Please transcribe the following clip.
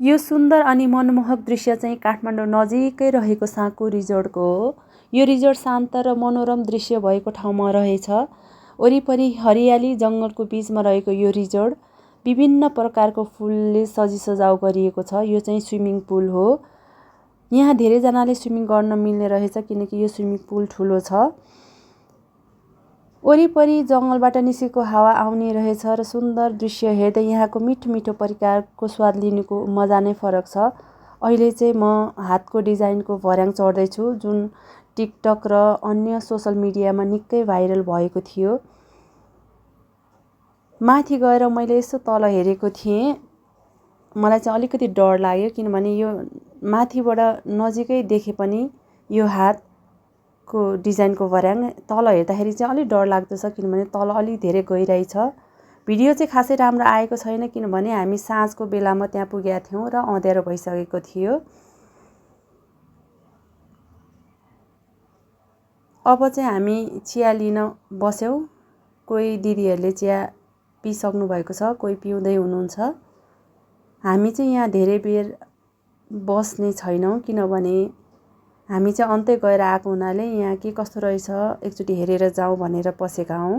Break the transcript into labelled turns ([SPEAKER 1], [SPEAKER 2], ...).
[SPEAKER 1] यो सुन्दर अनि मनमोहक दृश्य चाहिँ काठमाडौँ नजिकै रहेको साँकु रिजोर्टको हो। यो रिजोर्ट शान्त र मनोरम दृश्य भएको ठाउँमा रहेछ। वरिपरि हरियाली जङ्गलको बिचमा रहेको यो रिजोर्ट विभिन्न प्रकारको फुलले सजाउ गरिएको छ। यो चाहिँ स्विमिङ पुल हो। यहाँ धेरैजनाले स्विमिङ गर्न मिल्ने रहेछ किनकि यो स्विमिङ पुल ठुलो छ। वरिपरि जङ्गलबाट निस्केको हावा आउने रहेछ र सुन्दर दृश्य हेर्दै यहाँको मिठो मिठो परिकारको स्वाद लिनुको मजा नै फरक छ। अहिले चाहिँ म हातको डिजाइनको भर्याङ चढ्दैछु जुन टिकटक र अन्य सोसल मिडियामा निकै भाइरल भएको थियो। माथि गएर मैले यसो तल हेरेको थिएँ। मलाई चाहिँ अलिकति डर लाग्यो किनभने यो माथिबाट नजिकै देखे पनि यो हातको डिजाइनको भर्याङ तल हेर्दाखेरि चाहिँ अलिक डर लाग्दछ किनभने तल अलिक धेरै गहिराइ छ। भिडियो चाहिँ खासै राम्रो आएको छैन किनभने हामी साँझको बेलामा त्यहाँ पुगेका थियौँ र अँध्यारो भइसकेको थियो। अब चाहिँ हामी चिया लिन बस्यौँ। कोही दिदीहरूले चिया पिइसक्नु भएको छ, कोही पिउँदै हुनुहुन्छ। हामी चाहिँ यहाँ धेरै बेर बस्ने छैनौँ किनभने हामी चाहिँ अन्तै गएर आएको हुनाले यहाँ के कस्तो रहेछ एकचोटि हेरेर जाउँ भनेर पसेका हौँ।